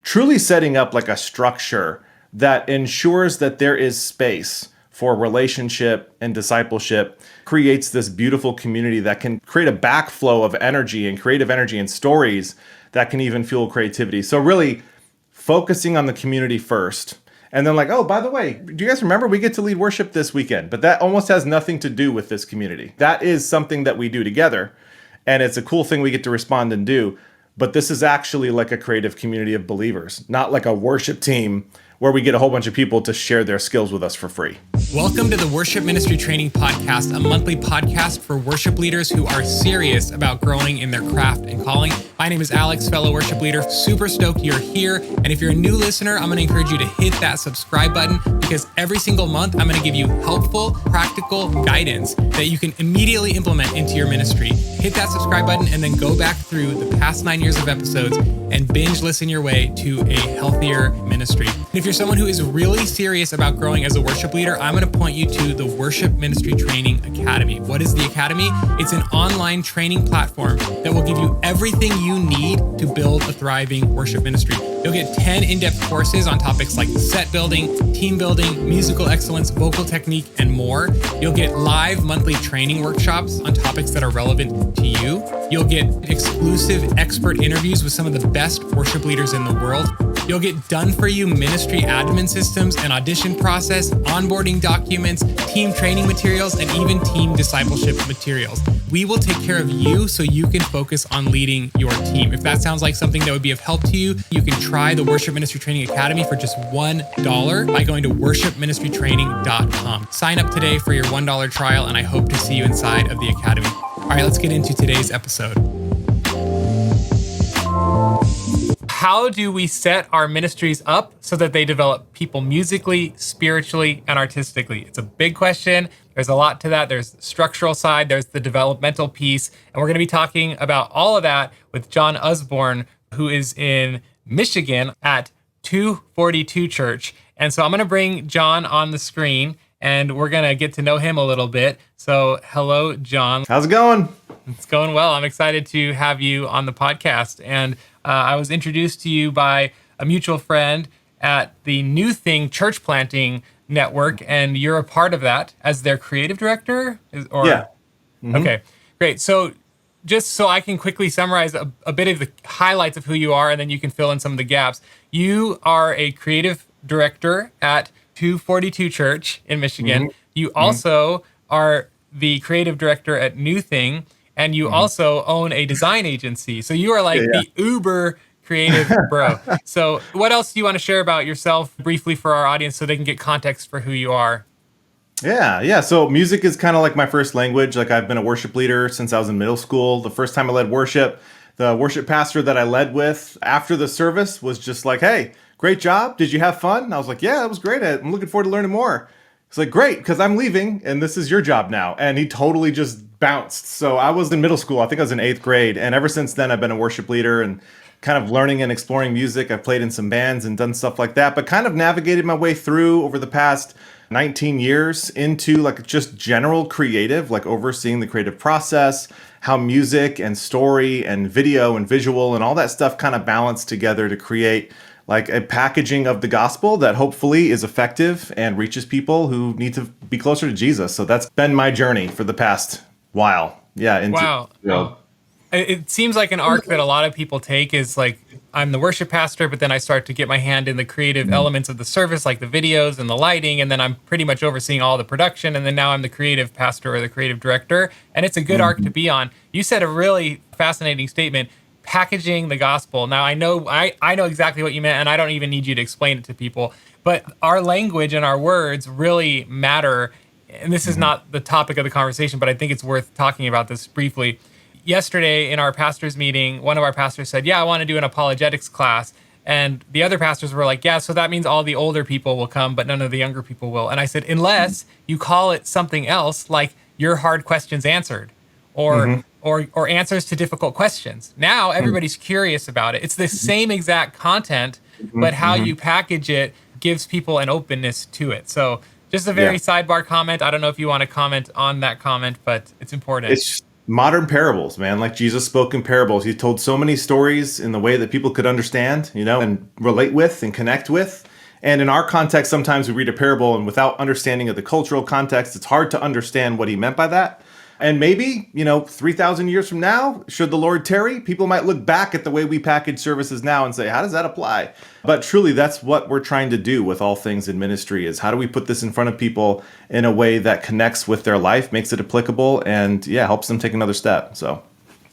truly setting up like a structure that ensures that there is space for relationship and discipleship, creates this beautiful community that can create a backflow of energy and creative energy and stories that can even fuel creativity. So really focusing on the community first. And then like, oh, by the way, do you guys remember we get to lead worship this weekend? But that almost has nothing to do with this community. That is something that we do together. And it's a cool thing we get to respond and do. But this is actually like a creative community of believers, not like a worship team where we get a whole bunch of people to share their skills with us for free. Welcome to the Worship Ministry Training Podcast, a monthly podcast for worship leaders who are serious about growing in their craft and calling. My name is Alex, fellow worship leader. Super stoked you're here. And if you're a new listener, I'm going to encourage you to hit that subscribe button because every single month, I'm going to give you helpful, practical guidance that you can immediately implement into your ministry. Hit that subscribe button and then go back through the past 9 years of episodes and binge listen your way to a healthier ministry. And if you're someone who is really serious about growing as a worship leader, I'm going to point you to the Worship Ministry Training Academy. What is the Academy? It's an online training platform that will give you everything you need to build a thriving worship ministry. You'll get 10 in-depth courses on topics like set building, team building, musical excellence, vocal technique, and more. You'll get live monthly training workshops on topics that are relevant to you. You'll get exclusive expert interviews with some of the best worship leaders in the world. You'll get done-for-you ministry admin systems and audition process, onboarding documents, team training materials, and even team discipleship materials. We will take care of you so you can focus on leading your team. If that sounds like something that would be of help to you, you can try the Worship Ministry Training Academy for just $1 by going to worshipministrytraining.com. Sign up today for your $1 trial, and I hope to see you inside of the Academy. All right, let's get into today's episode. How do we set our ministries up so that they develop people musically, spiritually, and artistically? It's a big question. There's a lot to that. There's the structural side, there's the developmental piece, and we're going to be talking about all of that with Jon Usborne, who is in Michigan at 242 Church. And so I'm going to bring Jon on the screen, and we're going to get to know him a little bit. So hello, Jon. How's it going? It's going well. I'm excited to have you on the podcast. And I was introduced to you by a mutual friend at the New Thing Church Planting Network, and you're a part of that as their creative director? Yeah. Mm-hmm. Okay, great. So just so I can quickly summarize a bit of the highlights of who you are, and then you can fill in some of the gaps. You are a creative director at 242 Church in Michigan. Mm-hmm. You also are the creative director at New Thing, and you also own a design agency. So you are like the uber creative bro. So what else do you want to share about yourself briefly for our audience so they can get context for who you are? Yeah. So music is kind of like my first language. Like I've been a worship leader since I was in middle school. The first time I led worship, the worship pastor that I led with after the service was just like, hey, great job. Did you have fun? And I was like, yeah, it was great. I'm looking forward to learning more. He's like, great, because I'm leaving and this is your job now. And he totally just bounced. So I was in middle school. I think I was in 8th grade. And ever since then, I've been a worship leader and kind of learning and exploring music. I've played in some bands and done stuff like that, but kind of navigated my way through over the past 19 years into like just general creative, like overseeing the creative process, how music and story and video and visual and all that stuff kind of balance together to create like a packaging of the gospel that hopefully is effective and reaches people who need to be closer to Jesus. So that's been my journey for the past while. Yeah. Wow. It seems like an arc that a lot of people take is like, I'm the worship pastor, but then I start to get my hand in the creative elements of the service, like the videos and the lighting, and then I'm pretty much overseeing all the production, and then now I'm the creative pastor or the creative director, and it's a good arc to be on. You said a really fascinating statement, packaging the gospel. Now, I know exactly what you meant, and I don't even need you to explain it to people, but our language and our words really matter, and this is not the topic of the conversation, but I think it's worth talking about this briefly. Yesterday in our pastor's meeting, one of our pastors said, yeah, I want to do an apologetics class. And the other pastors were like, yeah, so that means all the older people will come, but none of the younger people will. And I said, unless you call it something else, like your hard questions answered, or answers to difficult questions. Now everybody's curious about it. It's the same exact content, but how you package it gives people an openness to it. So just a very sidebar comment. I don't know if you want to comment on that comment, but it's important. Modern parables, man. Like Jesus spoke in parables. He told so many stories in the way that people could understand, and relate with and connect with. And in our context, sometimes we read a parable and without understanding of the cultural context, it's hard to understand what he meant by that. And maybe, 3,000 years from now, should the Lord tarry, people might look back at the way we package services now and say, how does that apply? But truly, that's what we're trying to do with all things in ministry is how do we put this in front of people in a way that connects with their life, makes it applicable, and helps them take another step. So,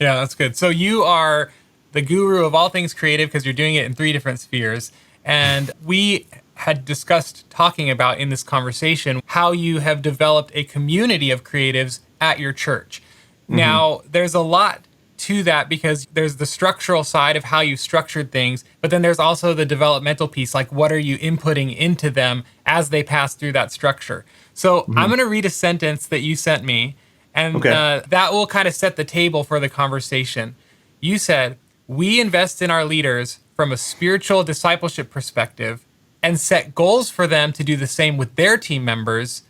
Yeah, that's good. So you are the guru of all things creative because you're doing it in 3 different spheres. And we had discussed talking about in this conversation how you have developed a community of creatives at your church. Now, there's a lot to that because there's the structural side of how you structured things, but then there's also the developmental piece, like what are you inputting into them as they pass through that structure. So I'm going to read a sentence that you sent me, and that will kind of set the table for the conversation. You said, we invest in our leaders from a spiritual discipleship perspective and set goals for them to do the same with their team members.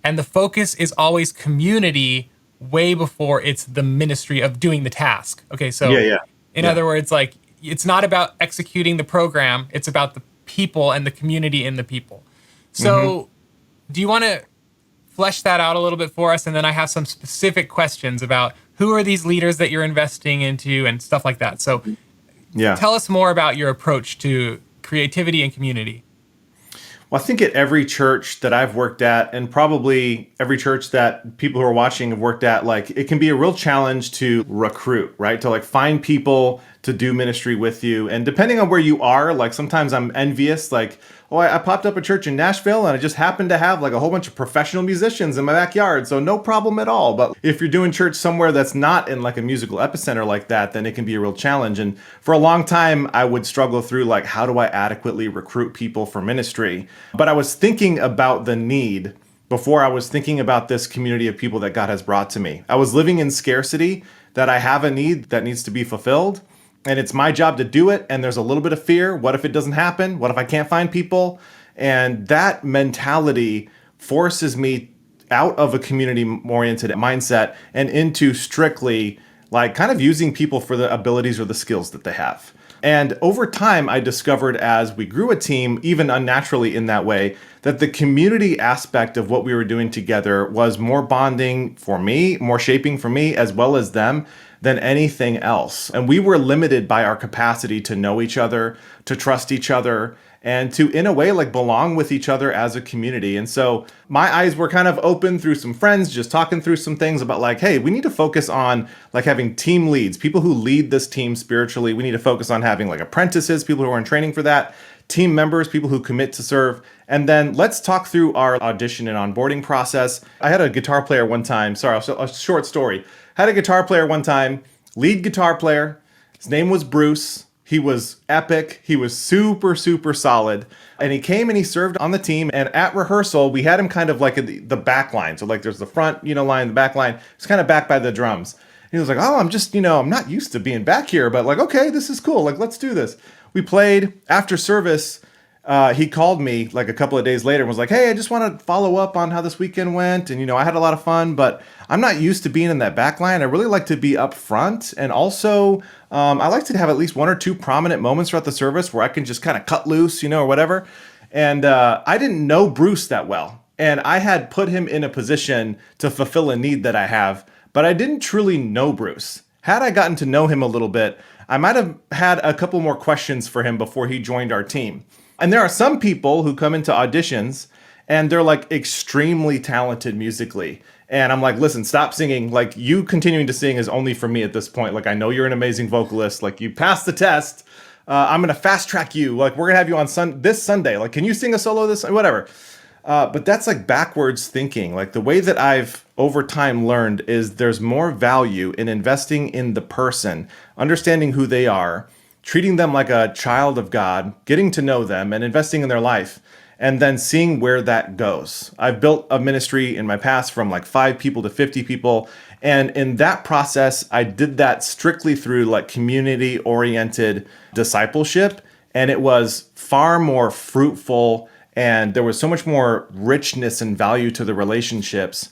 And the focus is always community way before it's the ministry of doing the task. Okay, so in other words, like it's not about executing the program, it's about the people and the community in the people. So do you want to flesh that out a little bit for us? And then I have some specific questions about who are these leaders that you're investing into and stuff like that. So tell us more about your approach to creativity and community. Well, I think at every church that I've worked at, and probably every church that people who are watching have worked at, like it can be a real challenge to recruit, right? To like find people to do ministry with you. And depending on where you are, like sometimes I'm envious, like, oh, I popped up a church in Nashville and I just happened to have like a whole bunch of professional musicians in my backyard. So no problem at all. But if you're doing church somewhere that's not in like a musical epicenter like that, then it can be a real challenge. And for a long time, I would struggle through like, how do I adequately recruit people for ministry? But I was thinking about the need before I was thinking about this community of people that God has brought to me. I was living in scarcity, that I have a need that needs to be fulfilled. And it's my job to do it. And there's a little bit of fear. What if it doesn't happen? What if I can't find people? And that mentality forces me out of a community-oriented mindset and into strictly like kind of using people for the abilities or the skills that they have. And over time, I discovered as we grew a team, even unnaturally in that way, that the community aspect of what we were doing together was more bonding for me, more shaping for me, as well as them, than anything else. And we were limited by our capacity to know each other, to trust each other, and to, in a way, like belong with each other as a community. And so my eyes were kind of open through some friends, just talking through some things about like, hey, we need to focus on like having team leads, people who lead this team spiritually. We need to focus on having like apprentices, people who are in training for that, team members, people who commit to serve. And then let's talk through our audition and onboarding process. I had a guitar player one time, a short story. Had a guitar player one time, lead guitar player. His name was Bruce. He was epic. He was super, super solid. And he came and he served on the team. And at rehearsal, we had him kind of like the back line. So like there's the front, line, the back line. It's kind of back by the drums. He was like, oh, I'm just, I'm not used to being back here, but like, okay, this is cool. Like, let's do this. We played after service. He called me like a couple of days later and was like, hey, I just want to follow up on how this weekend went. And, I had a lot of fun, but I'm not used to being in that back line. I really like to be up front. And also, I like to have at least 1 or 2 prominent moments throughout the service where I can just kind of cut loose, or whatever. And I didn't know Bruce that well. And I had put him in a position to fulfill a need that I have, but I didn't truly know Bruce. Had I gotten to know him a little bit, I might have had a couple more questions for him before he joined our team. And there are some people who come into auditions and they're like extremely talented musically. And I'm like, listen, stop singing. Like you continuing to sing is only for me at this point. Like I know you're an amazing vocalist. Like you passed the test. I'm going to fast track you. Like we're going to have you on this Sunday. Like, can you sing a solo this, whatever. But that's like backwards thinking. Like the way that I've over time learned is there's more value in investing in the person, understanding who they are, treating them like a child of God, getting to know them and investing in their life, and then seeing where that goes. I've built a ministry in my past from like 5 people to 50 people. And in that process, I did that strictly through like community oriented discipleship. And it was far more fruitful. And there was so much more richness and value to the relationships.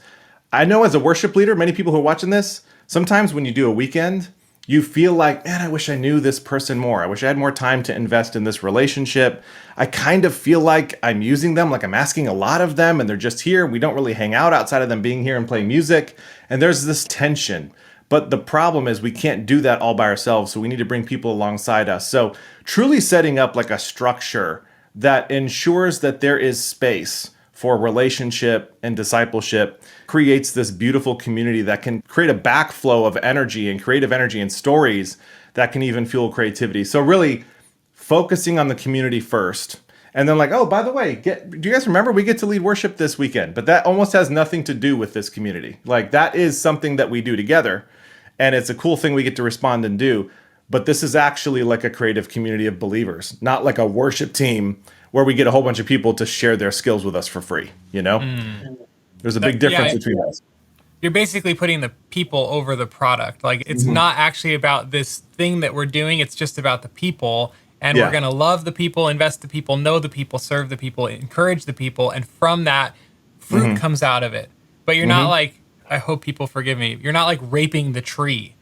I know as a worship leader, many people who are watching this, sometimes when you do a weekend, you feel like, man, I wish I knew this person more. I wish I had more time to invest in this relationship. I kind of feel like I'm using them, like I'm asking a lot of them, and they're just here. We don't really hang out outside of them being here and playing music. And there's this tension. But the problem is we can't do that all by ourselves. So we need to bring people alongside us. So truly setting up like a structure that ensures that there is space for relationship and discipleship creates this beautiful community that can create a backflow of energy and creative energy and stories that can even fuel creativity. So really focusing on the community first. And then like, oh, by the way, do you guys remember we get to lead worship this weekend? But that almost has nothing to do with this community. Like that is something that we do together. And it's a cool thing we get to respond and do. But this is actually like a creative community of believers, not like a worship team where we get a whole bunch of people to share their skills with us for free, you know? There's a big difference between us. You're basically putting the people over the product. Like it's not actually about this thing that we're doing. It's just about the people. And we're going to love the people, invest the people, know the people, serve the people, encourage the people. And from that, fruit comes out of it. But you're not like, I hope people forgive me. You're not like raping the tree,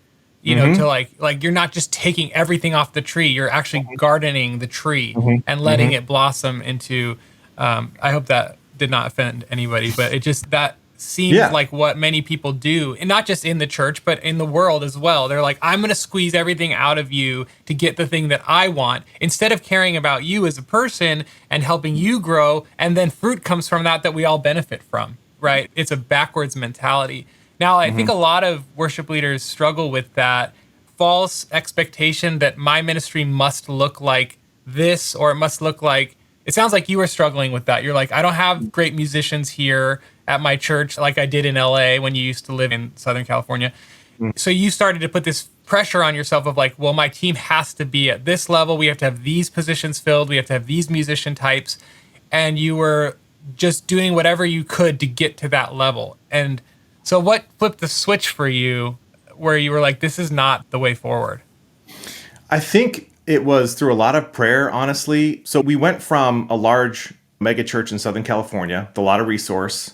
you know, to like you're not just taking everything off the tree. You're actually gardening the tree and letting it blossom into, I hope that did not offend anybody, but it just, that seems like what many people do, and not just in the church, but in the world as well. They're like, I'm going to squeeze everything out of you to get the thing that I want, instead of caring about you as a person and helping you grow. And then fruit comes from that we all benefit from, right? It's a backwards mentality. Now, I think a lot of worship leaders struggle with that false expectation that my ministry must look like this, or it must look like, it sounds like you were struggling with that. You're like, I don't have great musicians here at my church like I did in LA when you used to live in Southern California. So you started to put this pressure on yourself of like, well, my team has to be at this level. We have to have these positions filled. We have to have these musician types. And you were just doing whatever you could to get to that level. And so what flipped the switch for you where you were like, this is not the way forward? I think it was through a lot of prayer, honestly. So we went from a large mega church in Southern California, with a lot of resource,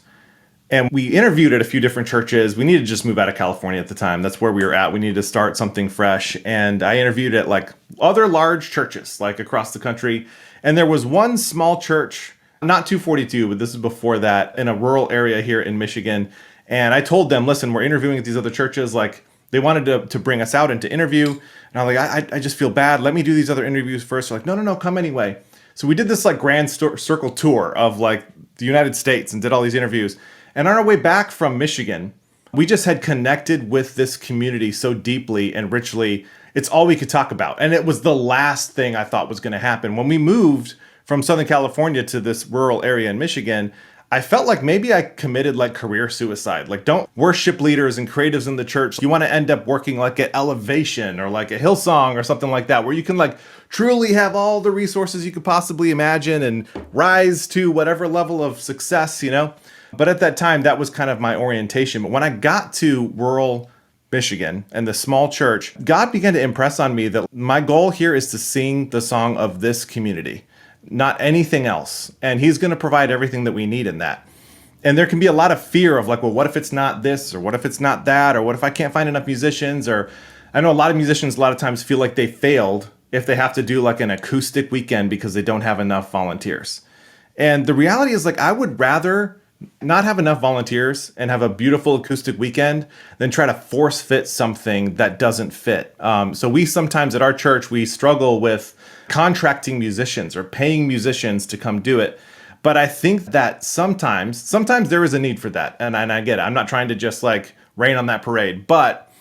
and we interviewed at a few different churches. We needed to just move out of California at the time. That's where we were at. We needed to start something fresh. And I interviewed at like other large churches, like across the country. And there was one small church, not 242, but this is before that, in a rural area here in Michigan. And I told them, listen, we're interviewing at these other churches. Like they wanted to bring us out and to interview. And I'm like, I just feel bad. Let me do these other interviews first. They're like, no, come anyway. So we did this like grand circle tour of like the United States and did all these interviews. And on our way back from Michigan, we just had connected with this community so deeply and richly. It's all we could talk about. And it was the last thing I thought was going to happen. When we moved from Southern California to this rural area in Michigan, I felt like maybe I committed like career suicide. Like, don't worship leaders and creatives in the church. You want to end up working like at Elevation or like a Hillsong or something like that, where you can like truly have all the resources you could possibly imagine and rise to whatever level of success, you know? But at that time, that was kind of my orientation. But when I got to rural Michigan and the small church, God began to impress on me that my goal here is to sing the song of this community, not anything else. And he's going to provide everything that we need in that. And there can be a lot of fear of like, well, what if it's not this, or what if it's not that, or what if I can't find enough musicians? Or I know a lot of musicians a lot of times feel like they failed if they have to do like an acoustic weekend because they don't have enough volunteers. And the reality is like, I would rather not have enough volunteers and have a beautiful acoustic weekend than try to force fit something that doesn't fit. So we sometimes at our church, we struggle with contracting musicians or paying musicians to come do it. But I think that sometimes there is a need for that. And I get it. I'm not trying to just like rain on that parade. But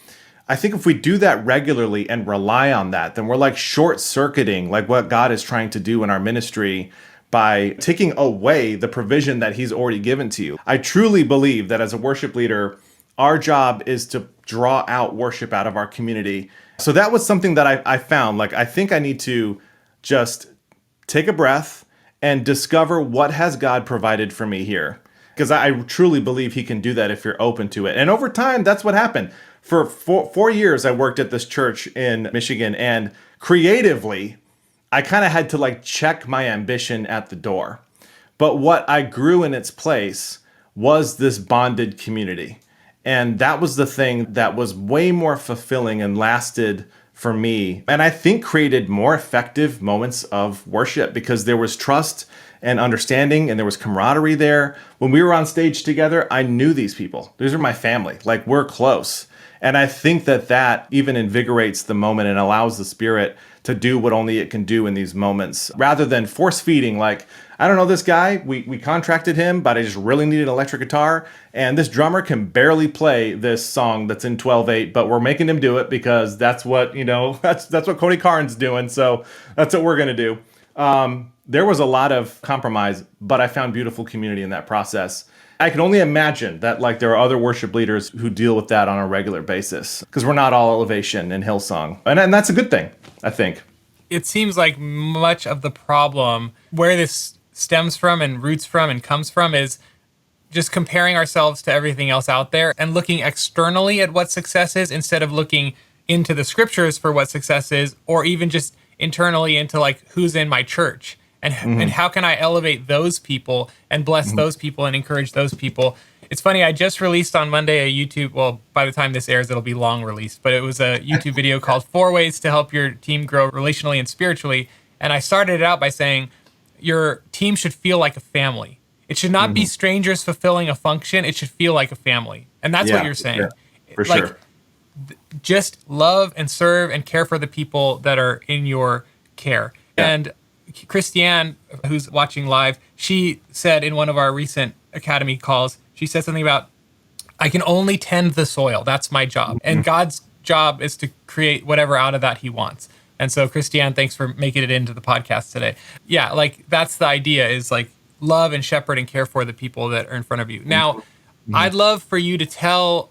I think if we do that regularly and rely on that, then we're like short circuiting like what God is trying to do in our ministry by taking away the provision that he's already given to you. I truly believe that as a worship leader, our job is to draw out worship out of our community. So that was something that I found. Like, I think I need to just take a breath and discover what has God provided for me here. Because I truly believe he can do that if you're open to it. And over time, that's what happened. For 4 years, I worked at this church in Michigan, and creatively, I kind of had to like check my ambition at the door. But what I grew in its place was this bonded community. And that was the thing that was way more fulfilling and lasted for me. And I think created more effective moments of worship because there was trust and understanding and there was camaraderie there. When we were on stage together, I knew these people. These are my family. Like, we're close. And I think that even invigorates the moment and allows the Spirit to do what only it can do in these moments, rather than force feeding. Like, I don't know this guy, we contracted him, but I just really need an electric guitar. And this drummer can barely play this song that's in 12/8, but we're making him do it because that's what, that's what Cody Carnes doing. So that's what we're going to do. There was a lot of compromise, but I found beautiful community in that process. I can only imagine that there are other worship leaders who deal with that on a regular basis, because we're not all Elevation and Hillsong. And that's a good thing, I think. It seems like much of the problem, where this stems from and roots from and comes from, is just comparing ourselves to everything else out there and looking externally at what success is instead of looking into the scriptures for what success is, or even just internally into who's in my church. And how can I elevate those people and bless those people and encourage those people? It's funny, I just released on Monday a YouTube, well, by the time this airs, it'll be long released, but it was a YouTube video called 4 Ways to Help Your Team Grow Relationally and Spiritually. And I started it out by saying, your team should feel like a family. It should not be strangers fulfilling a function. It should feel like a family. And that's what you're saying. For sure. Just love and serve and care for the people that are in your care. Yeah. And Christiane, who's watching live, she said in one of our recent Academy calls, she said something about, I can only tend the soil. That's my job. And God's job is to create whatever out of that he wants. And so, Christiane, thanks for making it into the podcast today. Yeah, that's the idea, is love and shepherd and care for the people that are in front of you. Now, I'd love for you to tell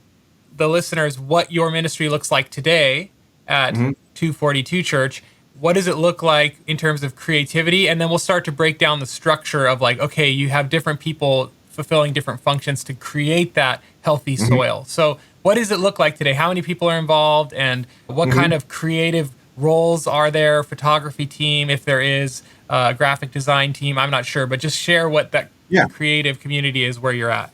the listeners what your ministry looks like today at 242 Church. What does it look like in terms of creativity? And then we'll start to break down the structure of okay, you have different people fulfilling different functions to create that healthy soil. So what does it look like today? How many people are involved, and what kind of creative roles are there? Photography team, if there is, a graphic design team, I'm not sure, but just share what that creative community is where you're at.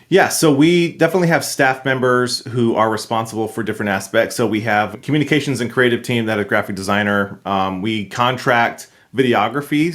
Yeah, so we definitely have staff members who are responsible for different aspects. So we have communications and creative team that is graphic designer. We contract videography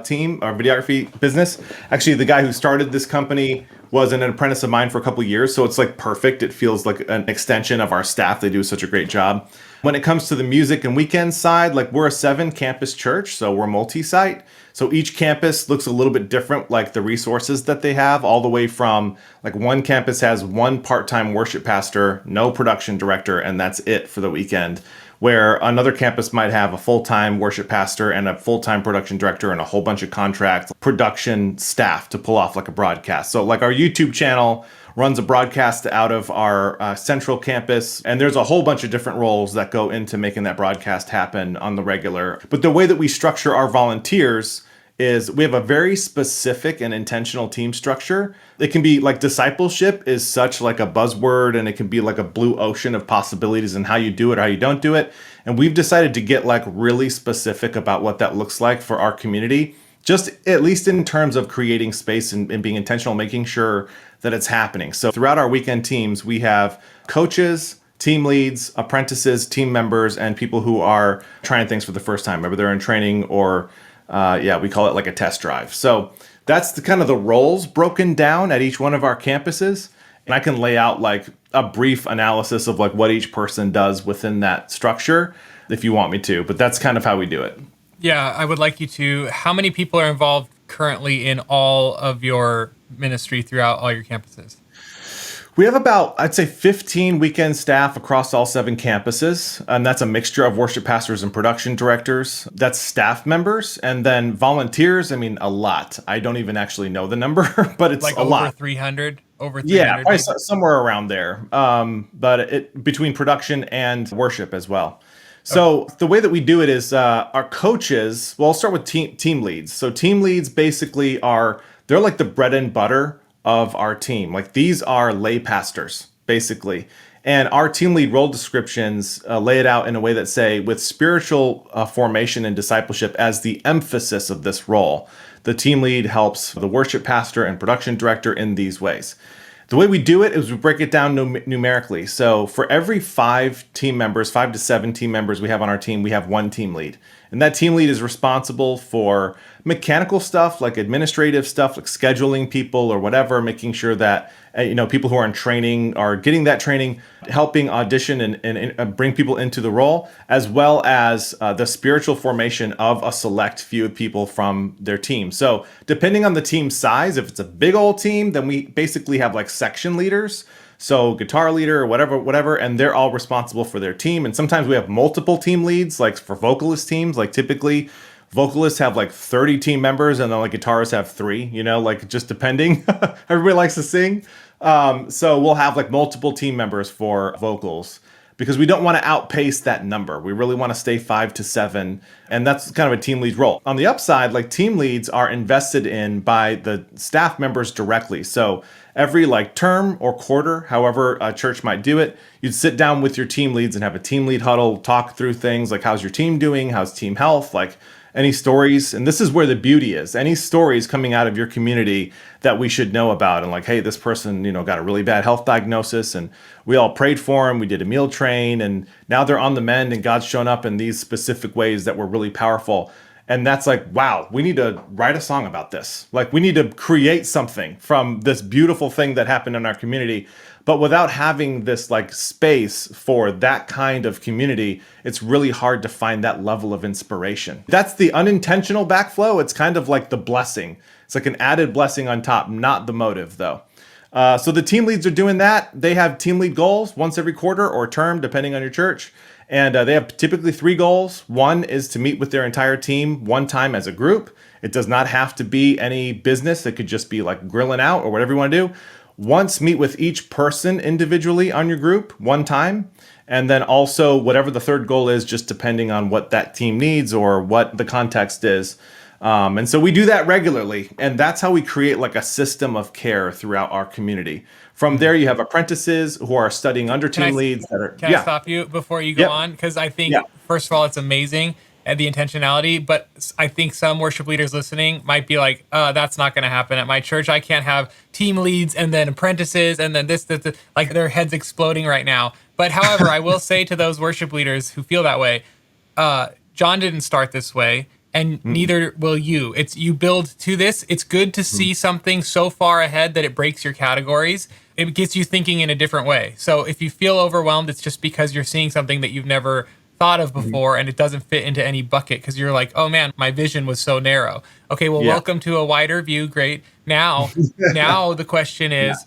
team, or videography business. Actually, the guy who started this company was an apprentice of mine for a couple of years. So it's perfect. It feels like an extension of our staff. They do such a great job. When it comes to the music and weekend side, we're a 7-campus church, so we're multi-site. So each campus looks a little bit different, the resources that they have, all the way from one campus has one part-time worship pastor, no production director, and that's it for the weekend. Where another campus might have a full-time worship pastor and a full-time production director and a whole bunch of contract production staff to pull off a broadcast. So our YouTube channel runs a broadcast out of our central campus, and there's a whole bunch of different roles that go into making that broadcast happen on the regular. But the way that we structure our volunteers is we have a very specific and intentional team structure. It can be discipleship is such a buzzword, and it can be a blue ocean of possibilities in how you do it or how you don't do it. And we've decided to get really specific about what that looks like for our community, just at least in terms of creating space and being intentional, making sure that it's happening. So throughout our weekend teams, we have coaches, team leads, apprentices, team members, and people who are trying things for the first time. Maybe they're in training, or we call it a test drive. So that's the kind of the roles broken down at each one of our campuses. And I can lay out a brief analysis of what each person does within that structure if you want me to, but that's kind of how we do it. Yeah, I would like you to. How many people are involved currently in all of your ministry throughout all your campuses? We have about, I'd say, 15 weekend staff across all 7 campuses. And that's a mixture of worship pastors and production directors. That's staff members. And then volunteers, a lot. I don't even actually know the number, but it's a lot. Over 300? Yeah, probably somewhere around there. But between production and worship as well. So the way that we do it is our coaches, well, I'll start with team leads. So team leads basically they're the bread and butter of our team. These are lay pastors, basically. And our team lead role descriptions lay it out in a way that say, with spiritual formation and discipleship as the emphasis of this role, the team lead helps the worship pastor and production director in these ways. The way we do it is we break it down numerically. So for every 5 to 7 team members we have on our team, we have one team lead. And that team lead is responsible for mechanical stuff, like administrative stuff, like scheduling people or whatever, making sure that people who are in training are getting that training, helping audition and bring people into the role, as well as the spiritual formation of a select few people from their team. So depending on the team size, if it's a big old team, then we basically have like section leaders. So guitar leader or whatever, and they're all responsible for their team. And sometimes we have multiple team leads, like for vocalist teams, like typically vocalists have like 30 team members and then like guitarists have 3, like just depending. Everybody likes to sing. So we'll have like multiple team members for vocals because we don't want to outpace that number. We really want to stay 5 to 7. And that's kind of a team lead role. On the upside, like team leads are invested in by the staff members directly. So every like term or quarter, however a church might do it, you'd sit down with your team leads and have a team lead huddle, talk through things like how's your team doing? How's team health? Like any stories. And this is where the beauty is. Any stories coming out of your community that we should know about. And like, hey, this person, got a really bad health diagnosis and we all prayed for him. We did a meal train and now they're on the mend and God's shown up in these specific ways that were really powerful. And that's like, wow, we need to write a song about this. Like we need to create something from this beautiful thing that happened in our community. But without having this like space for that kind of community, it's really hard to find that level of inspiration. That's the unintentional backflow. It's kind of like the blessing. It's like an added blessing on top, not the motive though. So the team leads are doing that. They have team lead goals once every quarter or term, depending on your church. And they have typically 3 goals. One is to meet with their entire team one time as a group. It does not have to be any business. It could just be like grilling out or whatever you want to do. Once meet with each person individually on your group one time. And then also whatever the third goal is, just depending on what that team needs or what the context is. And so we do that regularly. And that's how we create like a system of care throughout our community. From there, you have apprentices who are studying under team leads. Can I stop you before you go on? Because I think, first of all, it's amazing and the intentionality. But I think some worship leaders listening might be like, that's not going to happen at my church. I can't have team leads and then apprentices and then this, like their heads exploding right now. But however, I will say to those worship leaders who feel that way, Jon didn't start this way. And neither will you. It's you build to this. It's good to see something so far ahead that it breaks your categories. It gets you thinking in a different way. So if you feel overwhelmed, it's just because you're seeing something that you've never thought of before and it doesn't fit into any bucket because you're like, oh man, my vision was so narrow. Okay, well, welcome to a wider view. Great. Now the question is,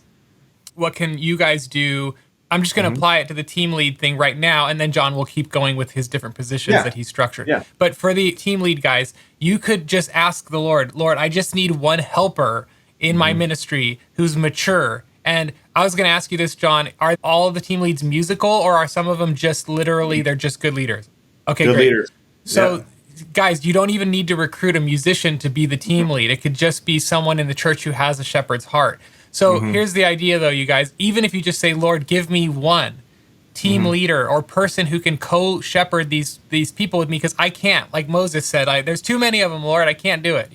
what can you guys do? I'm just going to apply it to the team lead thing right now, and then Jon will keep going with his different positions that he's structured. Yeah. But for the team lead guys, you could just ask the Lord, I just need one helper in my ministry who's mature. And I was going to ask you this, Jon, are all of the team leads musical, or are some of them just literally, they're just good leaders? Okay, good leaders. So guys, you don't even need to recruit a musician to be the team lead. It could just be someone in the church who has a shepherd's heart. So here's the idea, though, you guys. Even if you just say, Lord, give me one team leader or person who can co-shepherd these people with me, because I can't. Like Moses said, there's too many of them, Lord. I can't do it,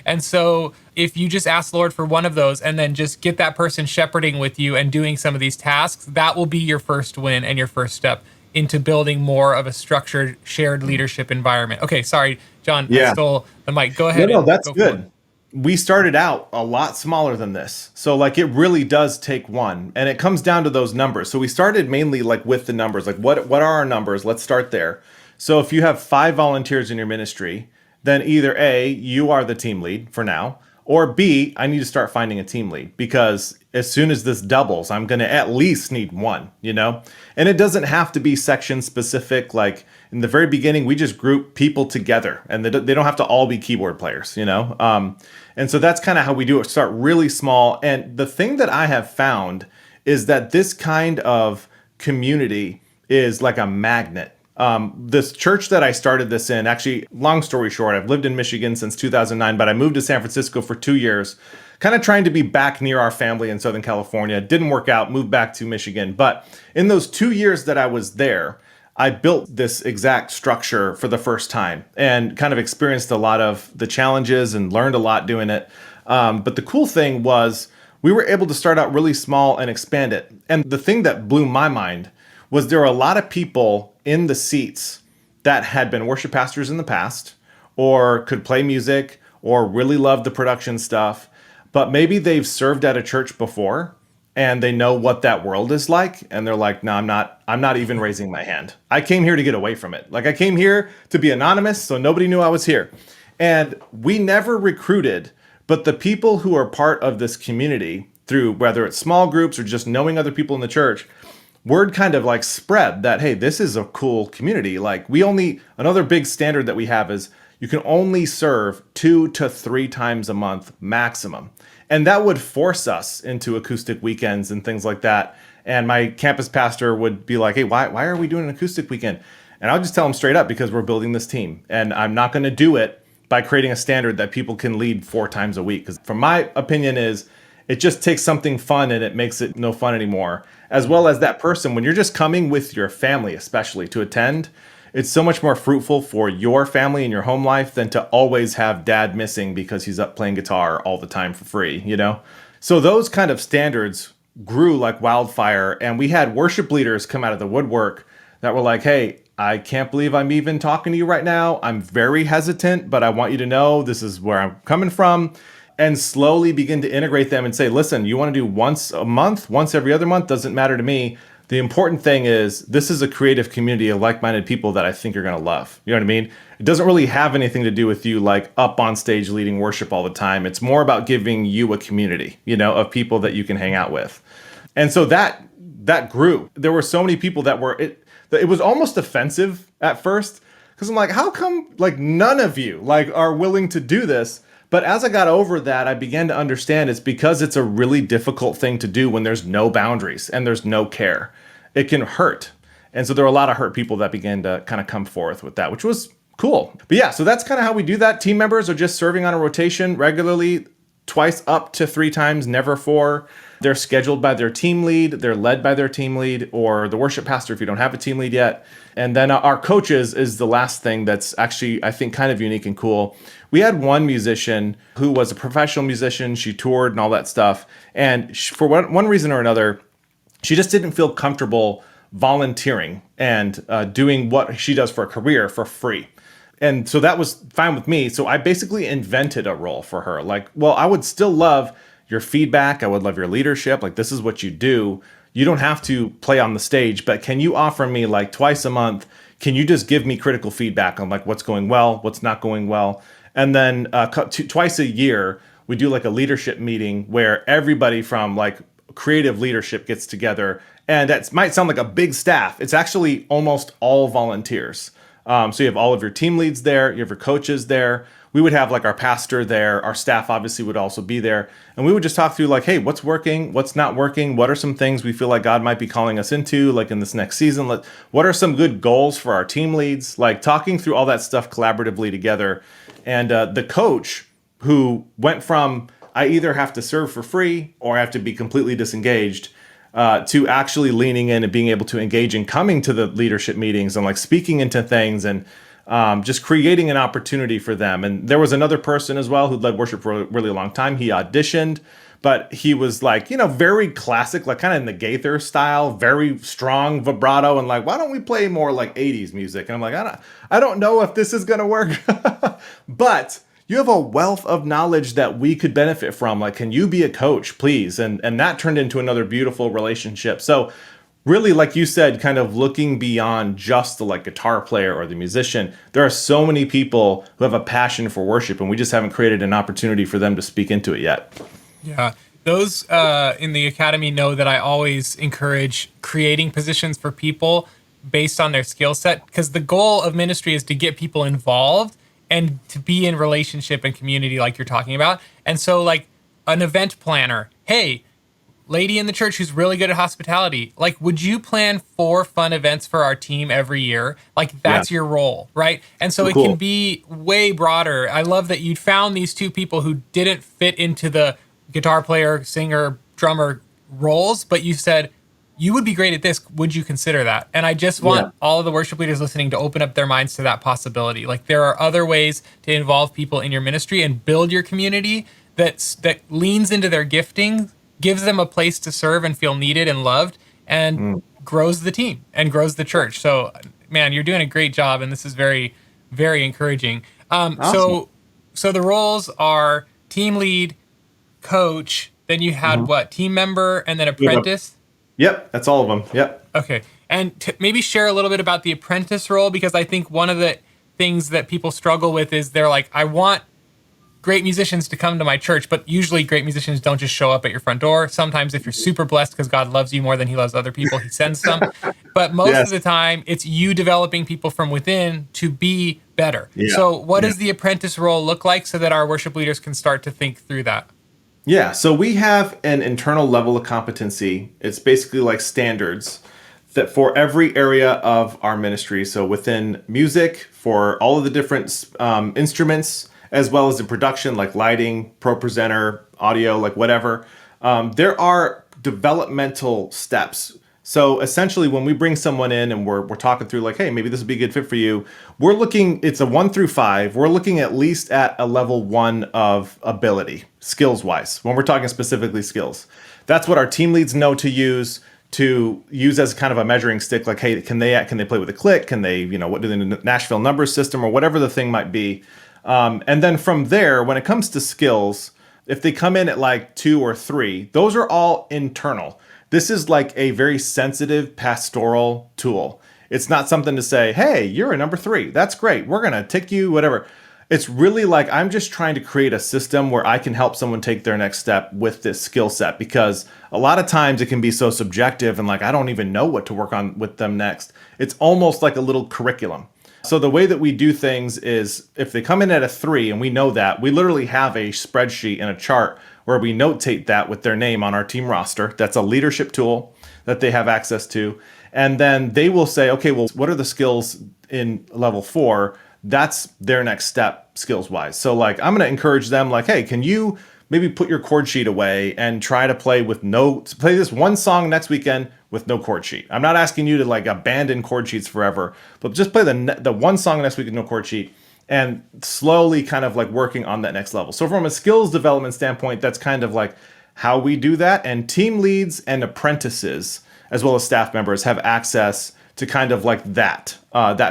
And so if you just ask the Lord for one of those and then just get that person shepherding with you and doing some of these tasks, that will be your first win and your first step into building more of a structured, shared leadership environment. Okay, sorry, Jon, I stole the mic. Go ahead. No, that's good. We started out a lot smaller than this. So like it really does take one, and it comes down to those numbers. So we started mainly like with the numbers, like what are our numbers? Let's start there. So if you have 5 volunteers in your ministry, then either A, you are the team lead for now, or B, I need to start finding a team lead, because as soon as this doubles, I'm going to at least need one, And it doesn't have to be section specific. Like in the very beginning, we just group people together, and they don't have to all be keyboard players, And so that's kind of how we do it. Start really small. And the thing that I have found is that this kind of community is like a magnet. This church that I started this in, actually, long story short, I've lived in Michigan since 2009, but I moved to San Francisco for 2 years, kind of trying to be back near our family in Southern California. Didn't work out, moved back to Michigan. But in those 2 years that I was there, I built this exact structure for the first time and kind of experienced a lot of the challenges and learned a lot doing it. But the cool thing was we were able to start out really small and expand it. And the thing that blew my mind was there were a lot of people in the seats that had been worship pastors in the past or could play music or really loved the production stuff, but maybe they've served at a church before and they know what that world is like, and they're like, no, I'm not even raising my hand. I came here to get away from it. Like, I came here to be anonymous so nobody knew I was here. And we never recruited, but the people who are part of this community, through whether it's small groups or just knowing other people in the church, word kind of like spread that, hey, this is a cool community. Like, another big standard that we have is you can only serve 2 to 3 times a month maximum. And that would force us into acoustic weekends and things like that. And my campus pastor would be like, hey, why are we doing an acoustic weekend? And I'll just tell him straight up, because we're building this team. And I'm not going to do it by creating a standard that people can lead 4 times a week. Because from my opinion is, it just takes something fun and it makes it no fun anymore. As well as that person, when you're just coming with your family, especially to attend, it's so much more fruitful for your family and your home life than to always have dad missing because he's up playing guitar all the time for free, you know? So those kind of standards grew like wildfire. And we had worship leaders come out of the woodwork that were like, hey, I can't believe I'm even talking to you right now. I'm very hesitant, but I want you to know this is where I'm coming from. And slowly begin to integrate them and say, listen, you want to do once a month, once every other month, doesn't matter to me. The important thing is this is a creative community of like-minded people that I think you're going to love. You know what I mean? It doesn't really have anything to do with you like up on stage leading worship all the time. It's more about giving you a community, you know, of people that you can hang out with. And so that grew. There were so many people that it was almost offensive at first, because I'm like, how come like none of you like are willing to do this? But as I got over that, I began to understand it's because it's a really difficult thing to do when there's no boundaries and there's no care. It can hurt. And so there were a lot of hurt people that began to kind of come forth with that, which was cool. But yeah, so that's kind of how we do that. Team members are just serving on a rotation regularly, twice up to 3 times, never 4. They're scheduled by their team lead. They're led by their team lead or the worship pastor if you don't have a team lead yet. And then our coaches is the last thing that's actually, I think, kind of unique and cool. We had one musician who was a professional musician. She toured and all that stuff. And for one reason or another, she just didn't feel comfortable volunteering and doing what she does for a career for free. And so that was fine with me. So I basically invented a role for her. Like, well, I would still love your feedback. I would love your leadership. Like, this is what you do. You don't have to play on the stage, but can you offer me like twice a month? Can you just give me critical feedback on like what's going well, what's not going well? And then twice a year, we do like a leadership meeting where everybody from like creative leadership gets together. And that might sound like a big staff. It's actually almost all volunteers. So you have all of your team leads there, you have your coaches there. We would have like our pastor there. Our staff obviously would also be there. And we would just talk through like, hey, what's working? What's not working? What are some things we feel like God might be calling us into, like in this next season? What are some good goals for our team leads? Like talking through all that stuff collaboratively together. And the coach who went from, I either have to serve for free or I have to be completely disengaged, to actually leaning in and being able to engage and coming to the leadership meetings and like speaking into things and just creating an opportunity for them. And there was another person as well who led worship for a really long time. He auditioned, but he was like, very classic, like kind of in the Gaither style, very strong vibrato, and like, why don't we play more like 80s music? And I'm like, I don't know if this is going to work, but you have a wealth of knowledge that we could benefit from. Like, can you be a coach, please? And that turned into another beautiful relationship. So really, like you said, kind of looking beyond just the like guitar player or the musician, there are so many people who have a passion for worship, and we just haven't created an opportunity for them to speak into it yet. Yeah. Those in the academy know that I always encourage creating positions for people based on their skill set, because the goal of ministry is to get people involved and to be in relationship and community like you're talking about. And so like an event planner, hey, lady in the church who's really good at hospitality, like, would you plan 4 fun events for our team every year? Like, that's your role, right? And so it can be way broader. I love that you found these 2 people who didn't fit into the guitar player, singer, drummer roles, but you said, you would be great at this. Would you consider that? And I just want all of the worship leaders listening to open up their minds to that possibility. Like, there are other ways to involve people in your ministry and build your community that leans into their gifting gives them a place to serve and feel needed and loved, and grows the team and grows the church. So, man, you're doing a great job, and this is very, very encouraging. Awesome. So the roles are team lead, coach. Then you had what? Team member, and then We have a- apprentice. Yep, that's all of them. Yep. Okay, and maybe share a little bit about the apprentice role, because I think one of the things that people struggle with is they're like, I want great musicians to come to my church, but usually great musicians don't just show up at your front door. Sometimes if you're super blessed because God loves you more than he loves other people, he sends some. But most Yes. of the time, it's you developing people from within to be better. Yeah. So what Yeah. does the apprentice role look like so that our worship leaders can start to think through that? Yeah, so we have an internal level of competency. It's basically like standards that for every area of our ministry. So within music, for all of the different instruments, as well as in production, like lighting, pro presenter, audio, like whatever, there are developmental steps. So essentially, when we bring someone in and we're talking through like, hey, maybe this would be a good fit for you, we're looking, it's a 1 through 5. We're looking at least at a level 1 of ability, skills wise, when we're talking specifically skills. That's what our team leads know to use as kind of a measuring stick. Like, hey, can they play with a click? Can they, what do the Nashville numbers system or whatever the thing might be? And then from there, when it comes to skills, if they come in at like 2 or 3, those are all internal. This is like a very sensitive pastoral tool. It's not something to say, hey, you're a number 3. That's great. We're going to take you, whatever. It's really like I'm just trying to create a system where I can help someone take their next step with this skill set, because a lot of times it can be so subjective and like I don't even know what to work on with them next. It's almost like a little curriculum. So the way that we do things is if they come in at a 3 and we know that, we literally have a spreadsheet and a chart where we notate that with their name on our team roster. That's a leadership tool that they have access to. And then they will say, okay, well, what are the skills in level 4? That's their next step skills wise. So like, I'm going to encourage them like, hey, can you maybe put your chord sheet away and try to play this one song next weekend with no chord sheet. I'm not asking you to like abandon chord sheets forever, but just play the one song next week with no chord sheet and slowly kind of like working on that next level. So from a skills development standpoint, that's kind of like how we do that. And team leads and apprentices, as well as staff members, have access to kind of like that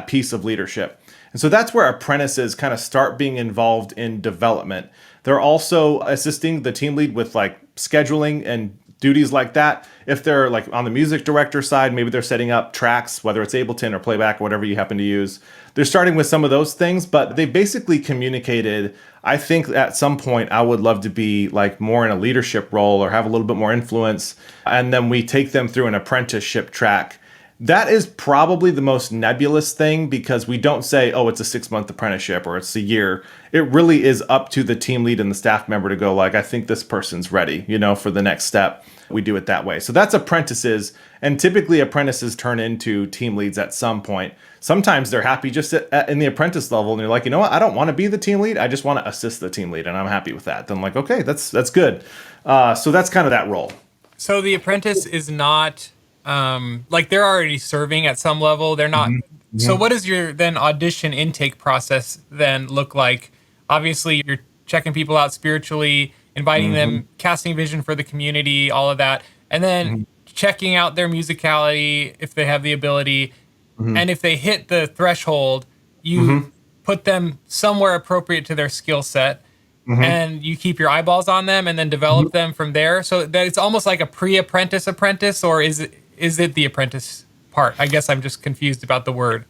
piece of leadership. And so that's where apprentices kind of start being involved in development. They're also assisting the team lead with like scheduling and duties like that. If they're like on the music director side, maybe they're setting up tracks, whether it's Ableton or playback, or whatever you happen to use. They're starting with some of those things, but they basically communicated, I think at some point I would love to be like more in a leadership role or have a little bit more influence. And then we take them through an apprenticeship track. That is probably the most nebulous thing, because we don't say, oh, it's a 6-month apprenticeship or it's a year. It really is up to the team lead and the staff member to go like, I think this person's ready, for the next step. We do it that way. So that's apprentices. And typically apprentices turn into team leads at some point. Sometimes they're happy just in the apprentice level. And you're like, you know what? I don't want to be the team lead. I just want to assist the team lead. And I'm happy with that. Then like, okay, that's good. So that's kind of that role. So the apprentice is not like they're already serving at some level. They're not. Mm-hmm. So what does your then audition intake process then look like? Obviously, you're checking people out spiritually, inviting them, casting vision for the community, all of that, and then checking out their musicality if they have the ability. And if they hit the threshold, you put them somewhere appropriate to their skill set. And you keep your eyeballs on them and then develop them from there. So that it's almost like a pre-apprentice apprentice, or is it the apprentice part? I guess I'm just confused about the word.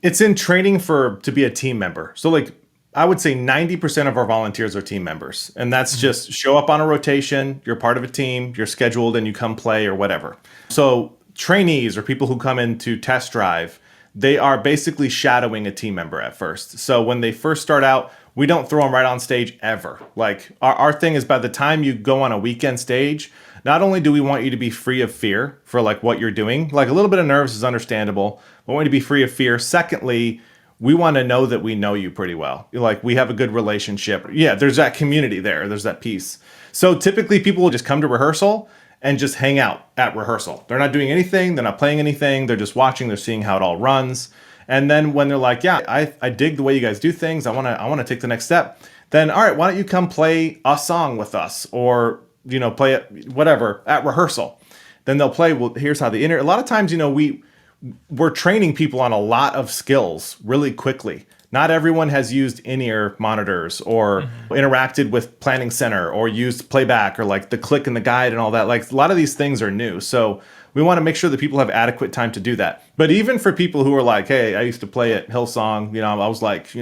It's in training to be a team member. So like I would say 90% of our volunteers are team members. And that's just show up on a rotation, you're part of a team, you're scheduled and you come play or whatever. So trainees or people who come in to test drive, they are basically shadowing a team member at first. So when they first start out, we don't throw them right on stage ever. Like our thing is by the time you go on a weekend stage, not only do we want you to be free of fear for like what you're doing, like a little bit of nerves is understandable, but we want you to be free of fear. Secondly, we want to know that we know you pretty well. Like we have a good relationship. Yeah, there's that community there. There's that piece. So typically people will just come to rehearsal and just hang out at rehearsal. They're not doing anything. They're not playing anything. They're just watching. They're seeing how it all runs. And then when they're like, yeah, I dig the way you guys do things. I want to take the next step. Then, all right, why don't you come play a song with us or play it, whatever, at rehearsal. Then they'll play, well, here's how a lot of times, we're training people on a lot of skills really quickly. Not everyone has used in-ear monitors or interacted with Planning Center or used playback or like the click and the guide and all that. Like a lot of these things are new. So we want to make sure that people have adequate time to do that. But even for people who are like, hey, I used to play at Hillsong, I was like,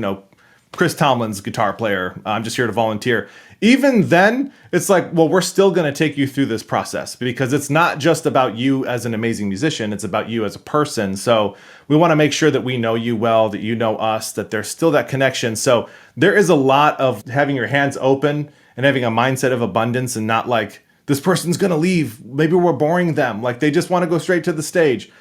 Chris Tomlin's guitar player. I'm just here to volunteer. Even then, it's like, well, we're still going to take you through this process because it's not just about you as an amazing musician. It's about you as a person. So we want to make sure that we know you well, that you know us, that there's still that connection. So there is a lot of having your hands open and having a mindset of abundance and not like, this person's going to leave. Maybe we're boring them. Like they just want to go straight to the stage.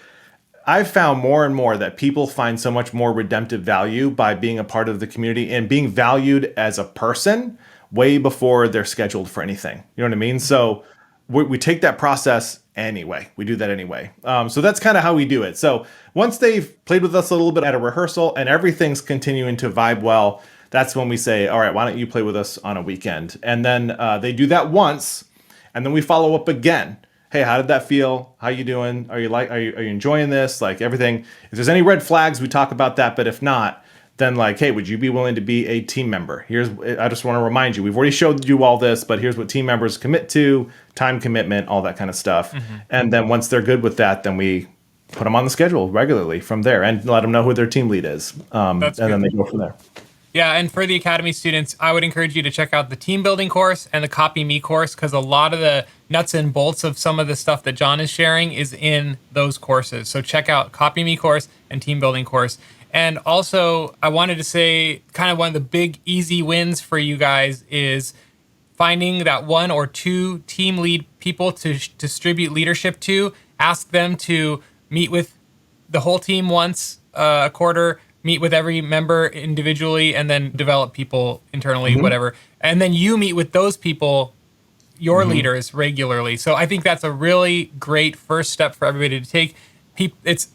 I've found more and more that people find so much more redemptive value by being a part of the community and being valued as a person way before they're scheduled for anything. You know what I mean? So we take that process anyway. We do that anyway. So that's kind of how we do it. So once they've played with us a little bit at a rehearsal and everything's continuing to vibe well, that's when we say, all right, why don't you play with us on a weekend? And then they do that once, and then we follow up again. Hey, how did that feel? How you doing? Are you enjoying this? Like everything. If there's any red flags, we talk about that. But if not, then like, hey, would you be willing to be a team member? I just want to remind you, we've already showed you all this, but here's what team members commit to, time commitment, all that kind of stuff. And then once they're good with that, then we put them on the schedule regularly from there and let them know who their team lead is. And then they go from there. Yeah, and for the Academy students, I would encourage you to check out the team building course and the Copy Me course because a lot of the nuts and bolts of some of the stuff that Jon is sharing is in those courses. So check out Copy Me course and team building course. And also, I wanted to say kind of one of the big easy wins for you guys is finding that one or two team lead people to distribute leadership to. Ask them to meet with the whole team once a quarter, meet with every member individually, and then develop people internally, whatever. And then you meet with those people, your leaders, regularly. So I think that's a really great first step for everybody to take.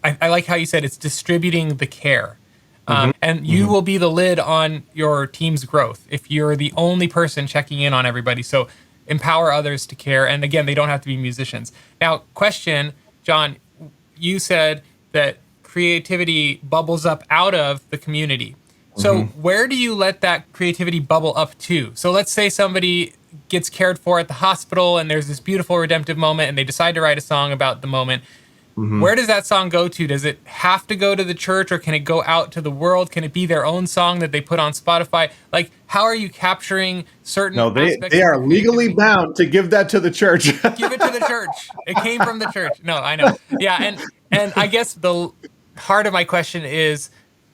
I like how you said it's distributing the care. And you will be the lid on your team's growth if you're the only person checking in on everybody. So empower others to care. And again, they don't have to be musicians. Now, question, Jon, you said that creativity bubbles up out of the community. So where do you let that creativity bubble up to? So let's say somebody gets cared for at the hospital and there's this beautiful redemptive moment and they decide to write a song about the moment. Where does that song go to? Does it have to go to the church or can it go out to the world? Can it be their own song that they put on Spotify? Like, how are you capturing certain aspects? They are legally bound to give that to the church. Give it to the church. It came from the church. No, I know. Yeah, and I guess the heart of my question is,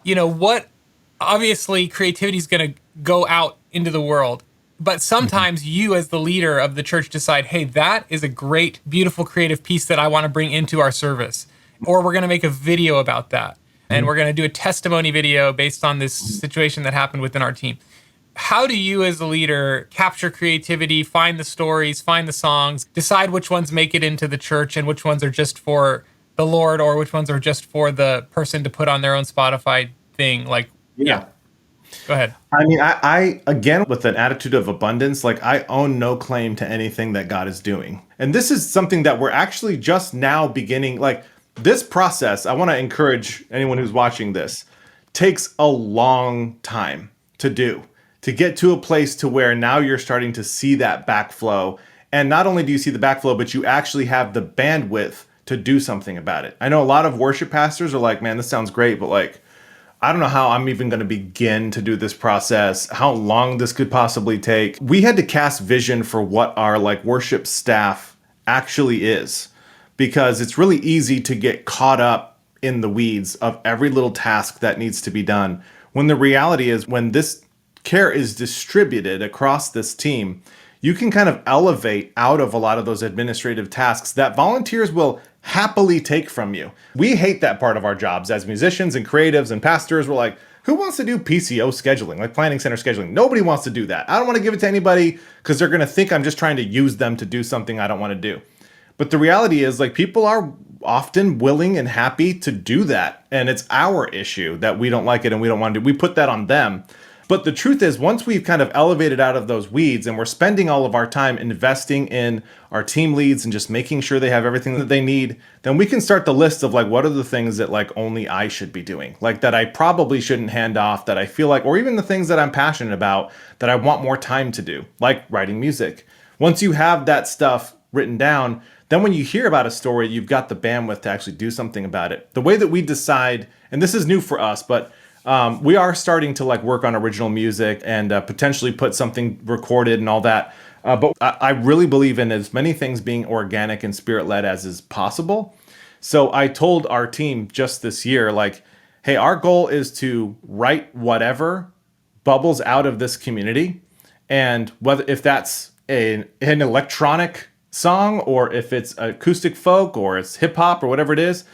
what obviously creativity is going to go out into the world. But sometimes you as the leader of the church decide, hey, that is a great, beautiful, creative piece that I want to bring into our service. Or we're going to make a video about that. And we're going to do a testimony video based on this situation that happened within our team. How do you as a leader capture creativity, find the stories, find the songs, decide which ones make it into the church and which ones are just for the Lord or which ones are just for the person to put on their own Spotify thing? Like, yeah. Go ahead. I mean, I again, with an attitude of abundance, like I own no claim to anything that God is doing. And this is something that we're actually just now beginning. Like this process, I want to encourage anyone who's watching this, takes a long time to do, to get to a place to where now you're starting to see that backflow. And not only do you see the backflow, but you actually have the bandwidth to do something about it. I know a lot of worship pastors are like, man, this sounds great, but like, I don't know how I'm even going to begin to do this process, how long this could possibly take. We had to cast vision for what our like worship staff actually is, because it's really easy to get caught up in the weeds of every little task that needs to be done. When the reality is when this care is distributed across this team, you can kind of elevate out of a lot of those administrative tasks that volunteers will happily take from you. We hate that part of our jobs as musicians and creatives and pastors. We're like, who wants to do PCO scheduling, like planning center scheduling? Nobody wants to do that. I don't want to give it to anybody because they're going to think I'm just trying to use them to do something I don't want to do. But the reality is like people are often willing and happy to do that. And it's our issue that we don't like it and we don't want to do. We put that on them. But the truth is, once we've kind of elevated out of those weeds and we're spending all of our time investing in our team leads and just making sure they have everything that they need, then we can start the list of like, what are the things that like only I should be doing? Like that I probably shouldn't hand off, that I feel like, or even the things that I'm passionate about that I want more time to do, like writing music. Once you have that stuff written down, then when you hear about a story, you've got the bandwidth to actually do something about it. The way that we decide, and this is new for us, but we are starting to like work on original music and potentially put something recorded and all that. But I really believe in as many things being organic and spirit-led as is possible. So I told our team just this year, like, hey, our goal is to write whatever bubbles out of this community. And whether if that's an electronic song or if it's acoustic folk or it's hip hop or whatever it is,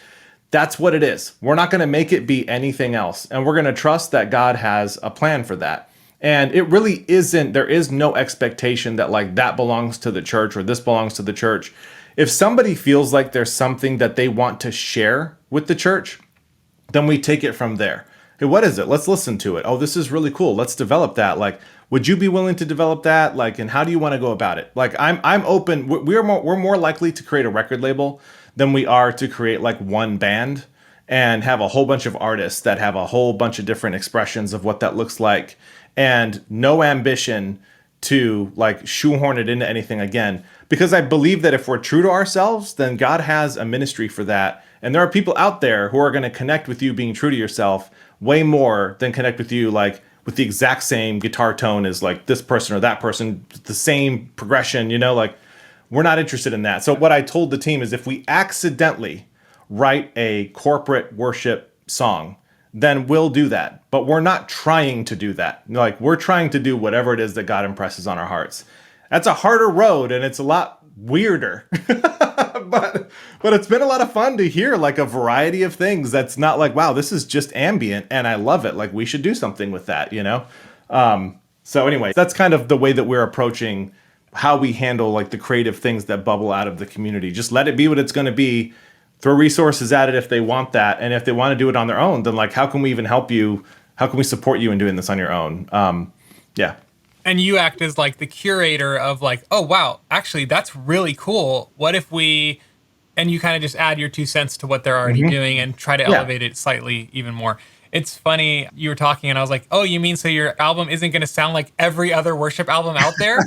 that's what it is. We're not going to make it be anything else. And we're going to trust that God has a plan for that. And it really isn't, there is no expectation that like that belongs to the church or this belongs to the church. If somebody feels like there's something that they want to share with the church, then we take it from there. Hey, what is it? Let's listen to it. Oh, this is really cool. Let's develop that. Like, would you be willing to develop that? Like, and how do you want to go about it? Like, I'm open. We're more likely to create a record label than we are to create like one band and have a whole bunch of artists that have a whole bunch of different expressions of what that looks like, and no ambition to like shoehorn it into anything again. Because I believe that if we're true to ourselves, then God has a ministry for that. And there are people out there who are going to connect with you being true to yourself way more than connect with you like with the exact same guitar tone as like this person or that person, the same progression, you know, like we're not interested in that. So what I told the team is if we accidentally write a corporate worship song, then we'll do that. But we're not trying to do that. Like we're trying to do whatever it is that God impresses on our hearts. That's a harder road and it's a lot weirder. but it's been a lot of fun to hear like a variety of things that's not like, wow, this is just ambient and I love it. Like we should do something with that, you know? So anyway, that's kind of the way that we're approaching how we handle like the creative things that bubble out of the community. Just let it be what it's going to be. Throw resources at it if they want that. And if they want to do it on their own, then like, how can we even help you? How can we support you in doing this on your own? Yeah. And you act as like the curator of like, oh, wow, actually, that's really cool. What if we, and you kind of just add your 2 cents to what they're already doing and try to elevate it slightly even more. It's funny, you were talking and I was like, oh, you mean so your album isn't going to sound like every other worship album out there?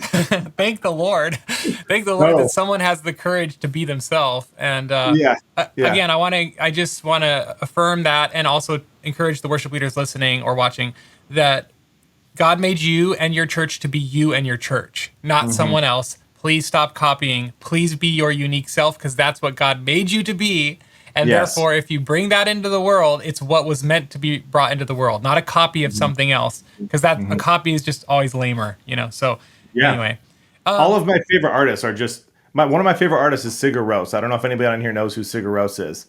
Thank the Lord. Thank the Lord that someone has the courage to be themselves. And again, I just want to affirm that and also encourage the worship leaders listening or watching that God made you and your church to be you and your church, not someone else. Please stop copying. Please be your unique self because that's what God made you to be. And therefore, if you bring that into the world, it's what was meant to be brought into the world, not a copy of something else. Because that a copy is just always lamer, you know? So anyway. All of my favorite artists are just, one of my favorite artists is Sigur Rós. I don't know if anybody on here knows who Sigur Rós is.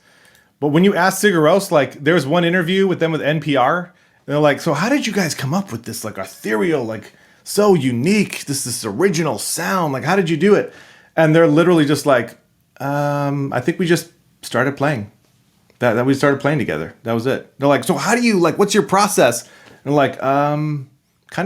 But when you ask Sigur Rós, like there's one interview with them with NPR. And they're like, so how did you guys come up with this like ethereal, like so unique, this original sound? Like, how did you do it? And they're literally just like, I think we just started playing. That we started playing together. That was it. They're like, so how do you like? What's your process? And like, kind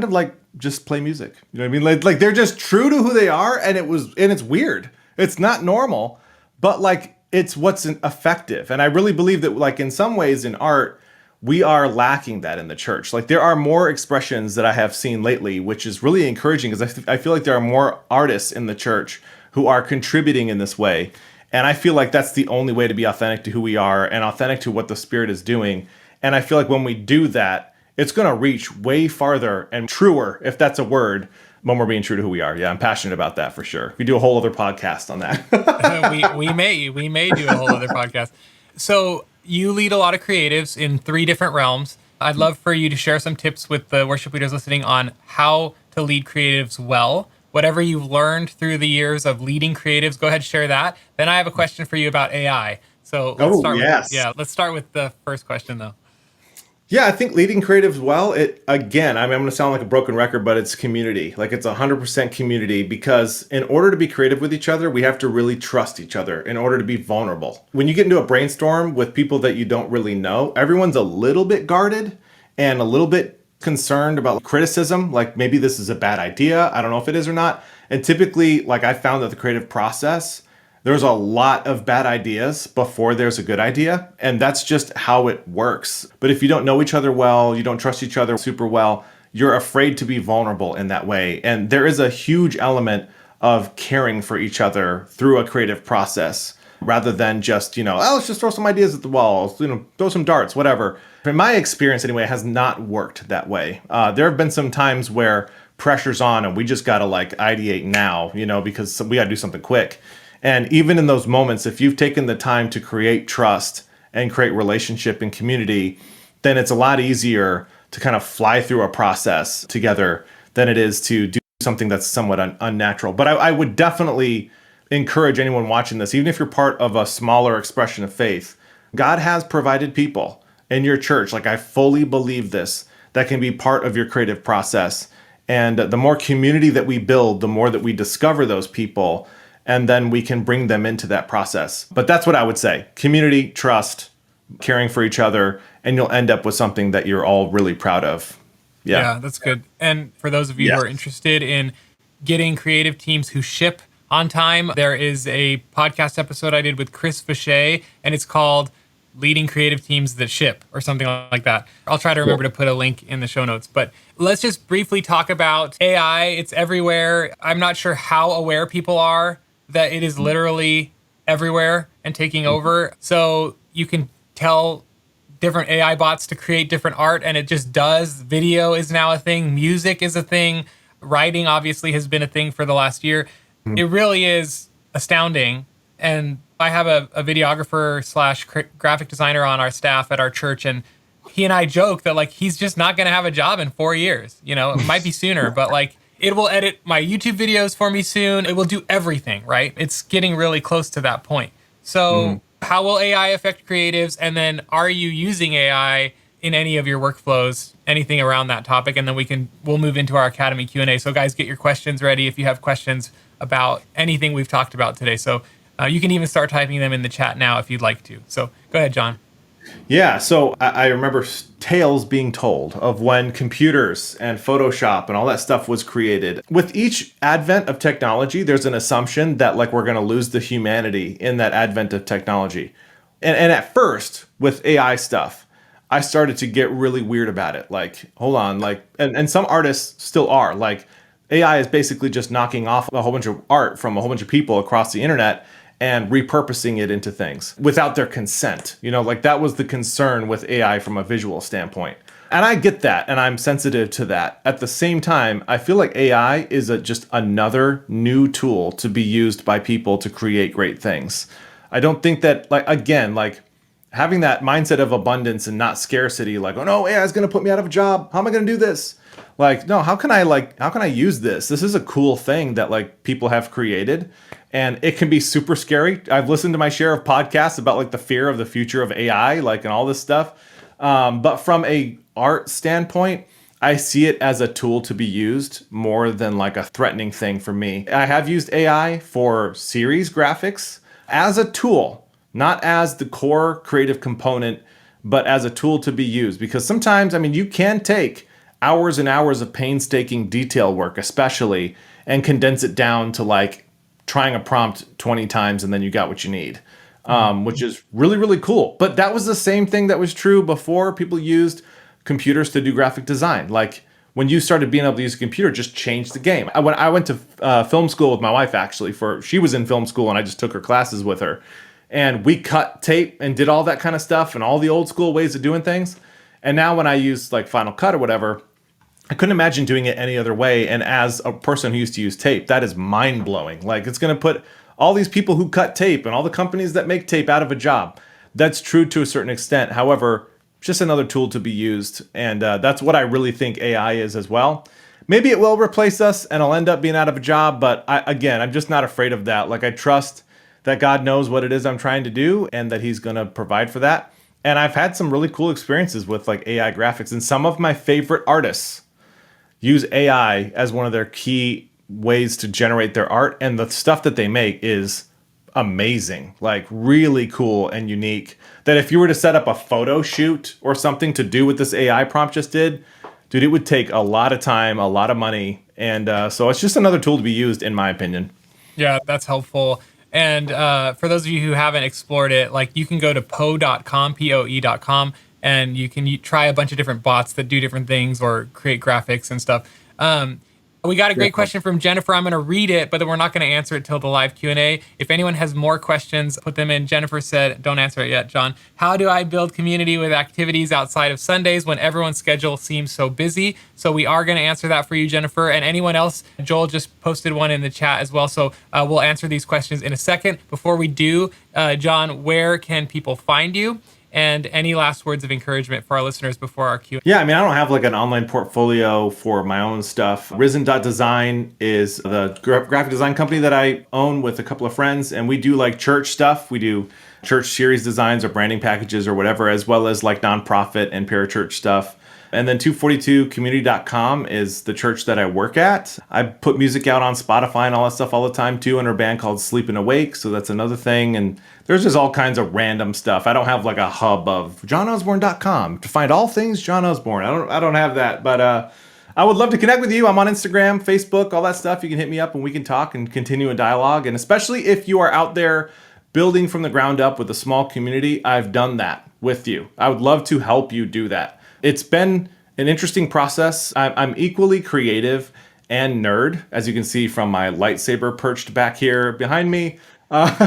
of like just play music. You know what I mean? Like they're just true to who they are, and it's weird. It's not normal, but like it's what's effective. And I really believe that like in some ways in art, we are lacking that in the church. Like there are more expressions that I have seen lately, which is really encouraging because I feel like there are more artists in the church who are contributing in this way. And I feel like that's the only way to be authentic to who we are and authentic to what the Spirit is doing. And I feel like when we do that, it's going to reach way farther and truer, if that's a word, when we're being true to who we are. Yeah, I'm passionate about that for sure. We do a whole other podcast on that. we may do a whole other podcast. So you lead a lot of creatives in 3 different realms. I'd love for you to share some tips with the worship leaders listening on how to lead creatives well. Whatever you've learned through the years of leading creatives, go ahead and share that. Then I have a question for you about AI. So let's start with the first question though. Yeah, I think leading creatives well, I'm going to sound like a broken record, but it's community. Like it's 100% community because in order to be creative with each other, we have to really trust each other in order to be vulnerable. When you get into a brainstorm with people that you don't really know, everyone's a little bit guarded and a little bit concerned about criticism, like maybe this is a bad idea. I don't know if it is or not. And typically, like I found that the creative process, there's a lot of bad ideas before there's a good idea. And that's just how it works. But if you don't know each other well, you don't trust each other super well, you're afraid to be vulnerable in that way. And there is a huge element of caring for each other through a creative process rather than just, oh, let's just throw some ideas at the wall, throw some darts, whatever. In my experience, anyway, it has not worked that way. There have been some times where pressure's on and we just got to like ideate now, because we got to do something quick. And even in those moments, if you've taken the time to create trust and create relationship and community, then it's a lot easier to kind of fly through a process together than it is to do something that's somewhat unnatural. But I would definitely encourage anyone watching this, even if you're part of a smaller expression of faith, God has provided people in your church. Like I fully believe this, that can be part of your creative process. And the more community that we build, the more that we discover those people, and then we can bring them into that process. But that's what I would say. Community, trust, caring for each other, and you'll end up with something that you're all really proud of. Yeah, that's good. And for those of you who are interested in getting creative teams who ship on time, there is a podcast episode I did with Chris Vichet, and it's called Leading Creative Teams That Ship or something like that. I'll try to remember to put a link in the show notes. But let's just briefly talk about AI. It's everywhere. I'm not sure how aware people are that it is literally everywhere and taking over. So you can tell different AI bots to create different art, and it just does. Video is now a thing. Music is a thing. Writing obviously has been a thing for the last year. It really is astounding. And I have a videographer / graphic designer on our staff at our church, and he and I joke that like he's just not going to have a job in 4 years. It might be sooner, but like it will edit my YouTube videos for me soon. It will do everything, right? It's getting really close to that point. So how will AI affect creatives? And then are you using AI in any of your workflows, anything around that topic? And then we'll move into our Academy Q&A. So guys, get your questions ready if you have questions about anything we've talked about today. So you can even start typing them in the chat now if you'd like to. So go ahead, Jon. Yeah, so I remember tales being told of when computers and Photoshop and all that stuff was created. With each advent of technology, there's an assumption that like we're going to lose the humanity in that advent of technology. And at first, with AI stuff, I started to get really weird about it. Like, hold on, and some artists still are. Like, AI is basically just knocking off a whole bunch of art from a whole bunch of people across the internet and repurposing it into things without their consent. That was the concern with AI from a visual standpoint. And I get that, and I'm sensitive to that. At the same time, I feel like AI is just another new tool to be used by people to create great things. I don't think that, having that mindset of abundance and not scarcity, like, oh no, AI is going to put me out of a job. How am I going to do this? Like, no, how can I use this? This is a cool thing that people have created, and it can be super scary. I've listened to my share of podcasts about the fear of the future of AI, and all this stuff. But from a art standpoint, I see it as a tool to be used more than a threatening thing for me. I have used AI for series graphics as a tool, not as the core creative component, but as a tool to be used. Because sometimes, you can take hours and hours of painstaking detail work, especially, and condense it down to trying a prompt 20 times and then you got what you need, which is really, really cool. But that was the same thing that was true before people used computers to do graphic design. When you started being able to use a computer, just changed the game. When I went to film school with my wife, actually, she was in film school and I just took her classes with her. And we cut tape and did all that kind of stuff and all the old school ways of doing things. And now when I use Final Cut or whatever, I couldn't imagine doing it any other way. And as a person who used to use tape, that is mind blowing. It's going to put all these people who cut tape and all the companies that make tape out of a job. That's true to a certain extent. However, just another tool to be used. And that's what I really think AI is as well. Maybe it will replace us and I'll end up being out of a job. But I'm just not afraid of that. I trust that God knows what it is I'm trying to do and that he's going to provide for that. And I've had some really cool experiences with AI graphics. And some of my favorite artists use AI as one of their key ways to generate their art. And the stuff that they make is amazing, really cool and unique, that if you were to set up a photo shoot or something to do what this AI prompt just did, dude, it would take a lot of time, a lot of money. And so it's just another tool to be used, in my opinion. Yeah, that's helpful. And for those of you who haven't explored it, like you can go to poe.com, POE.com, and you can try a bunch of different bots that do different things or create graphics and stuff. We got a great question from Jennifer. I'm going to read it, but then we're not going to answer it till the live Q&A. If anyone has more questions, put them in. Jennifer said, don't answer it yet, Jon. How do I build community with activities outside of Sundays when everyone's schedule seems so busy? So we are going to answer that for you, Jennifer. And anyone else, Joel just posted one in the chat as well. So we'll answer these questions in a second. Before we do, Jon, where can people find you? And any last words of encouragement for our listeners before our Q&A? Yeah, I mean, I don't have like an online portfolio for my own stuff. Risen.design is the graphic design company that I own with a couple of friends, and we do like church stuff. We do church series designs or branding packages or whatever, as well as like nonprofit and parachurch stuff. And then 242community.com is the church that I work at. I put music out on Spotify and all that stuff all the time too, under a band called Sleep and Awake. So that's another thing. And there's just all kinds of random stuff. I don't have like a hub of jonusborne.com to find all things Jon Usborne. I don't have that, but I would love to connect with you. I'm on Instagram, Facebook, all that stuff. You can hit me up and we can talk and continue a dialogue. And especially if you are out there building from the ground up with a small community, I've done that with you. I would love to help you do that. It's been an interesting process. I'm equally creative and nerd, as you can see from my lightsaber perched back here behind me.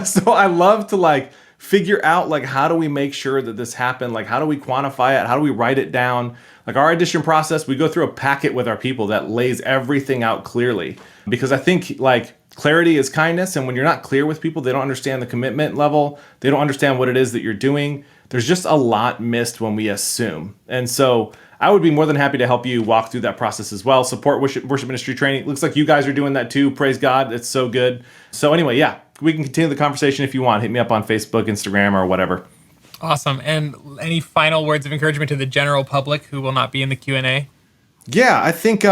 So I love to like figure out like how do we make sure that this happened? Like how do we quantify it? How do we write it down? Like our audition process, we go through a packet with our people that lays everything out clearly. Because I think like clarity is kindness. And when you're not clear with people, they don't understand the commitment level. They don't understand what it is that you're doing. There's just a lot missed when we assume. And so I would be more than happy to help you walk through that process as well. Support worship ministry training. It looks like you guys are doing that too. Praise God. It's so good. So anyway, yeah, we can continue the conversation if you want. Hit me up on Facebook, Instagram, or whatever. Awesome. And any final words of encouragement to the general public who will not be in the Q&A? Yeah, I think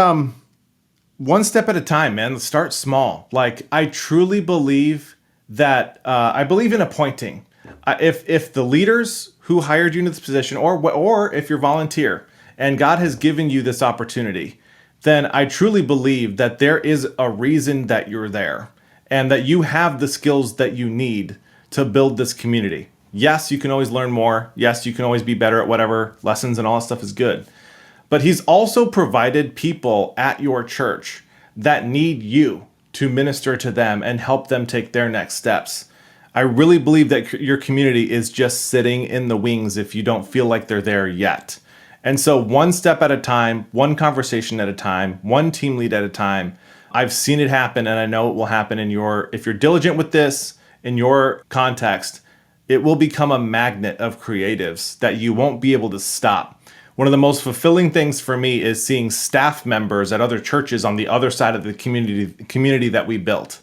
one step at a time, man. Let's start small. Like I truly believe that I believe in appointing. If the leaders who hired you into this position, or if you're volunteer and God has given you this opportunity, then I truly believe that there is a reason that you're there and that you have the skills that you need to build this community. Yes, you can always learn more. Yes, you can always be better at whatever lessons and all that stuff is good. But he's also provided people at your church that need you to minister to them and help them take their next steps. I really believe that your community is just sitting in the wings if you don't feel like they're there yet. And so one step at a time, one conversation at a time, one team lead at a time, I've seen it happen and I know it will happen if you're diligent with this in your context, it will become a magnet of creatives that you won't be able to stop. One of the most fulfilling things for me is seeing staff members at other churches on the other side of the community that we built.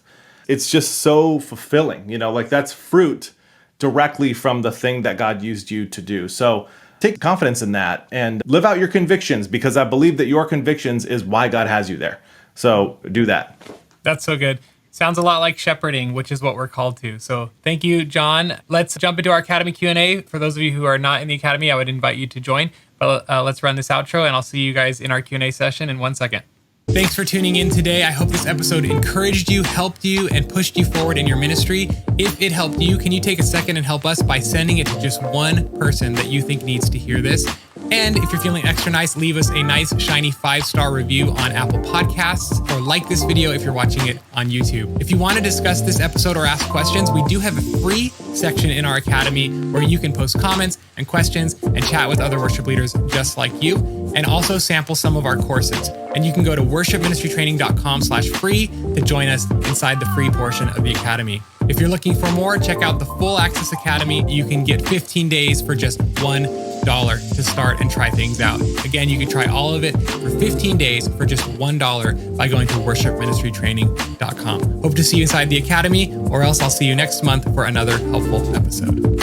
It's just so fulfilling, like that's fruit directly from the thing that God used you to do. So take confidence in that and live out your convictions, because I believe that your convictions is why God has you there. So do that. That's so good. Sounds a lot like shepherding, which is what we're called to. So thank you, Jon. Let's jump into our Academy Q&A. For those of you who are not in the Academy, I would invite you to join. But let's run this outro and I'll see you guys in our Q&A session in 1 second. Thanks for tuning in today. I hope this episode encouraged you, helped you, and pushed you forward in your ministry. If it helped you, can you take a second and help us by sending it to just one person that you think needs to hear this? And if you're feeling extra nice, leave us a nice, shiny 5-star review on Apple Podcasts, or like this video if you're watching it on YouTube. If you want to discuss this episode or ask questions, we do have a free section in our Academy where you can post comments and questions and chat with other worship leaders just like you, and also sample some of our courses. And you can go to worshipministrytraining.com/free to join us inside the free portion of the Academy. If you're looking for more, check out the Full Access Academy. You can get 15 days for just $1 to start and try things out. Again, you can try all of it for 15 days for just $1 by going to worshipministrytraining.com. Hope to see you inside the Academy, or else I'll see you next month for another helpful episode.